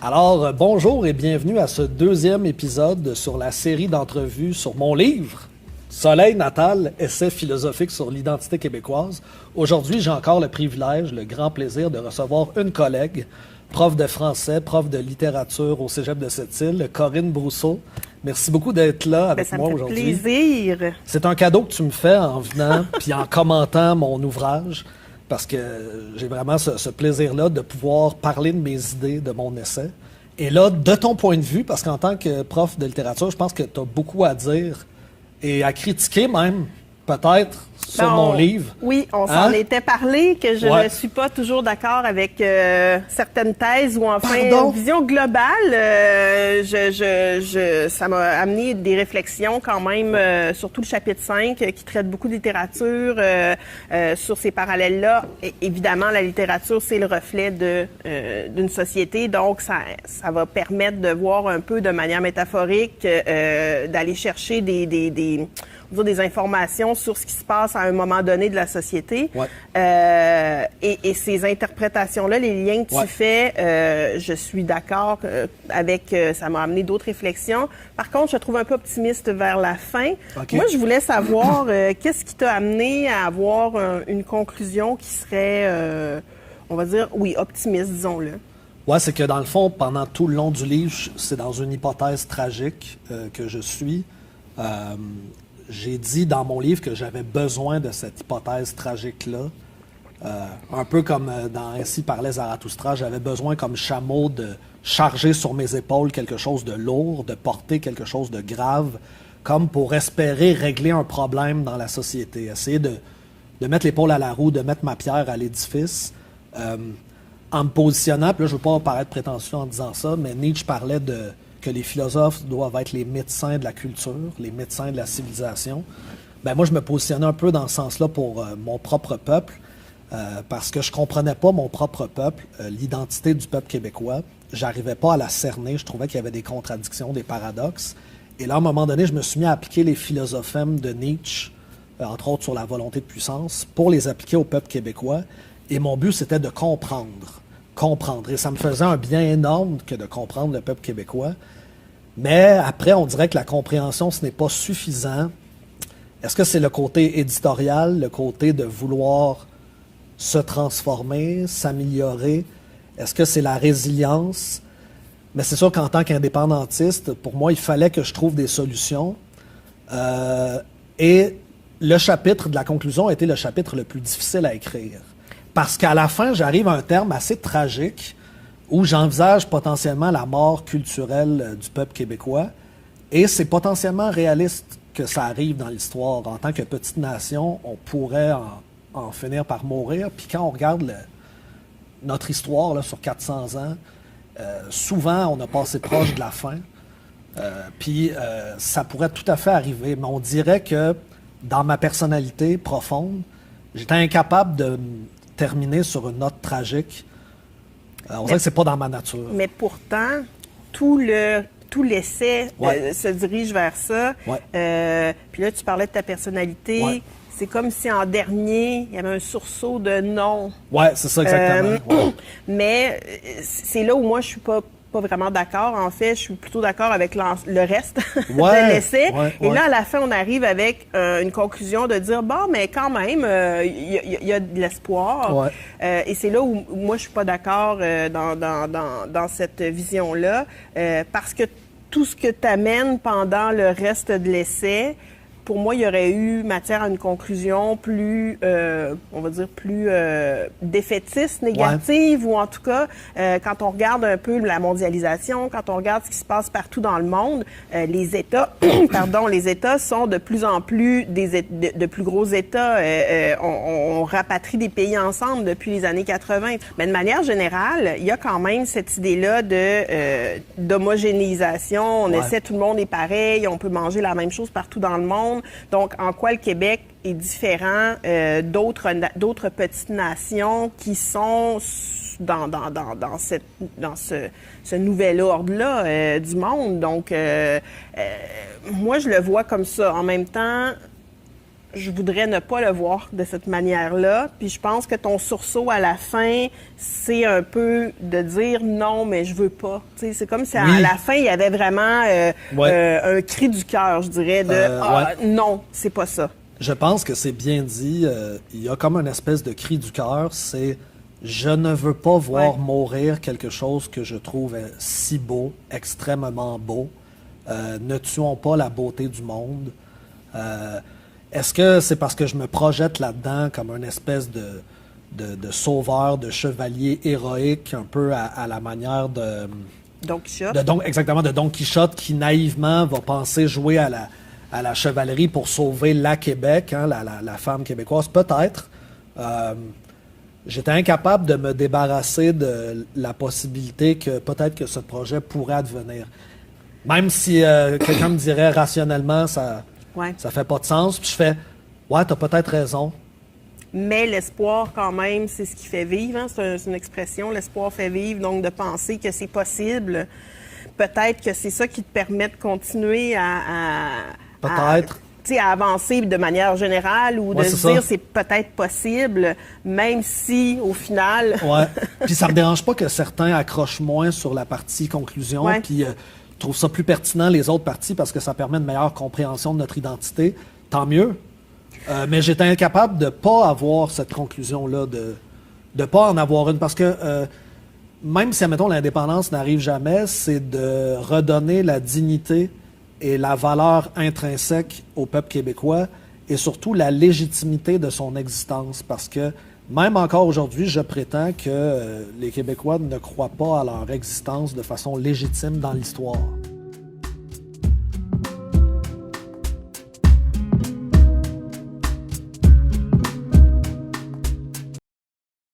Bonjour et bienvenue à ce deuxième épisode sur la série d'entrevues sur mon livre, Soleil natal, essai philosophique sur l'identité québécoise. Aujourd'hui, j'ai encore le privilège, le grand plaisir de recevoir une collègue, prof de français, prof de littérature au Cégep de Sept-Îles, Corinne Brousseau. Merci beaucoup d'être là avec moi aujourd'hui. Ça me fait plaisir. C'est un cadeau que tu me fais en venant puis en commentant mon ouvrage, parce que j'ai vraiment ce plaisir-là de pouvoir parler de mes idées, de mon essai. Et là, de ton point de vue, parce qu'en tant que prof de littérature, je pense que tu as beaucoup à dire et à critiquer même, peut-être, sur mon livre. Oui, on s'en était parlé, que je ne suis pas toujours d'accord avec certaines thèses ou enfin une vision globale. Ça m'a amené des réflexions quand même, surtout le chapitre 5 qui traite beaucoup de littérature sur ces parallèles-là. Évidemment, la littérature, c'est le reflet d'une société, donc ça va permettre de voir un peu de manière métaphorique, d'aller chercher des informations sur ce qui se passe à un moment donné de la société. Ouais. Et ces interprétations-là, les liens que tu fais, je suis d'accord avec... ça m'a amené d'autres réflexions. Par contre, je trouve un peu optimiste vers la fin. Okay. Moi, je voulais savoir qu'est-ce qui t'a amené à avoir une conclusion qui serait, on va dire, oui, optimiste, disons-le. Oui, c'est que dans le fond, pendant tout le long du livre, c'est dans une hypothèse tragique que je suis. J'ai dit dans mon livre que j'avais besoin de cette hypothèse tragique-là. Un peu comme dans Ainsi parlait Zarathustra, j'avais besoin comme chameau de charger sur mes épaules quelque chose de lourd, de porter quelque chose de grave, comme pour espérer régler un problème dans la société. Essayer de mettre l'épaule à la roue, de mettre ma pierre à l'édifice. En me positionnant, puis là je ne veux pas paraître prétentieux en disant ça, mais Nietzsche parlait que les philosophes doivent être les médecins de la culture, les médecins de la civilisation. Ben moi, je me positionnais un peu dans ce sens-là pour mon propre peuple, parce que je ne comprenais pas mon propre peuple, l'identité du peuple québécois. J'arrivais pas à la cerner, je trouvais qu'il y avait des contradictions, des paradoxes. Et là, à un moment donné, je me suis mis à appliquer les philosophèmes de Nietzsche, entre autres sur la volonté de puissance, pour les appliquer au peuple québécois. Et mon but, c'était de comprendre. Et ça me faisait un bien énorme que de comprendre le peuple québécois. Mais après, on dirait que la compréhension, ce n'est pas suffisant. Est-ce que c'est le côté éditorial, le côté de vouloir se transformer, s'améliorer? Est-ce que c'est la résilience? Mais c'est sûr qu'en tant qu'indépendantiste, pour moi, il fallait que je trouve des solutions. Et le chapitre de la conclusion a été le chapitre le plus difficile à écrire. Parce qu'à la fin, j'arrive à un terme assez tragique où j'envisage potentiellement la mort culturelle du peuple québécois. Et c'est potentiellement réaliste que ça arrive dans l'histoire. En tant que petite nation, on pourrait en finir par mourir. Puis quand on regarde notre histoire là, sur 400 ans, souvent, on a passé proche de la fin. Puis ça pourrait tout à fait arriver. Mais on dirait que dans ma personnalité profonde, j'étais incapable de terminer sur une note tragique. On dirait que c'est pas dans ma nature. Mais pourtant, tout l'essai se dirige vers ça. Ouais. Puis là, tu parlais de ta personnalité. Ouais. C'est comme si en dernier, il y avait un sursaut de non. Oui, c'est ça exactement. Mais c'est là où moi, je suis pas vraiment d'accord. En fait, je suis plutôt d'accord avec le reste de l'essai. Et là, à la fin, on arrive avec une conclusion de dire, bon, mais quand même, il y a de l'espoir. Ouais. Et c'est là où moi, je suis pas d'accord dans cette vision-là. Parce que tout ce que tu amènes pendant le reste de l'essai, pour moi, il y aurait eu matière à une conclusion plus, on va dire, plus défaitiste, négative, ou en tout cas, quand on regarde un peu la mondialisation, quand on regarde ce qui se passe partout dans le monde, les États, les États sont de plus en plus de plus gros États. On rapatrie des pays ensemble depuis les années 80. Mais de manière générale, il y a quand même cette idée-là d'homogénéisation. On essaie, tout le monde est pareil, on peut manger la même chose partout dans le monde. Donc, en quoi le Québec est différent d'autres petites nations qui sont dans ce nouvel ordre-là du monde. Donc, moi, je le vois comme ça. En même temps, je voudrais ne pas le voir de cette manière-là. Puis je pense que ton sursaut à la fin, c'est un peu de dire non, mais je veux pas. Tu sais, c'est comme si à la fin, il y avait vraiment un cri du cœur, je dirais, de non, c'est pas ça. Je pense que c'est bien dit. Il y a comme une espèce de cri du cœur, c'est je ne veux pas voir mourir quelque chose que je trouve si beau, extrêmement beau. Ne tuons pas la beauté du monde. Est-ce que c'est parce que je me projette là-dedans comme une espèce de sauveur, de chevalier héroïque, un peu à la manière de Don Quichotte. Exactement, de Don Quichotte qui naïvement va penser jouer à la chevalerie pour sauver la Québec, hein, la femme québécoise, peut-être. J'étais incapable de me débarrasser de la possibilité que peut-être que ce projet pourrait advenir. Même si quelqu'un me dirait rationnellement, ça fait pas de sens. Puis je fais, ouais, t'as peut-être raison. Mais l'espoir, quand même, c'est ce qui fait vivre. Hein? C'est une expression, l'espoir fait vivre. Donc, de penser que c'est possible, peut-être que c'est ça qui te permet de continuer à avancer de manière générale ou de se dire c'est peut-être possible, même si, au final... Ouais. Puis ça me dérange pas que certains accrochent moins sur la partie conclusion, puis trouvent ça plus pertinent les autres parties parce que ça permet une meilleure compréhension de notre identité. Tant mieux. Mais j'étais incapable de pas avoir cette conclusion-là, de pas en avoir une. Parce que même si, admettons, l'indépendance n'arrive jamais, c'est de redonner la dignité et la valeur intrinsèque au peuple québécois et surtout la légitimité de son existence. Parce que même encore aujourd'hui, je prétends que les Québécois ne croient pas à leur existence de façon légitime dans l'histoire.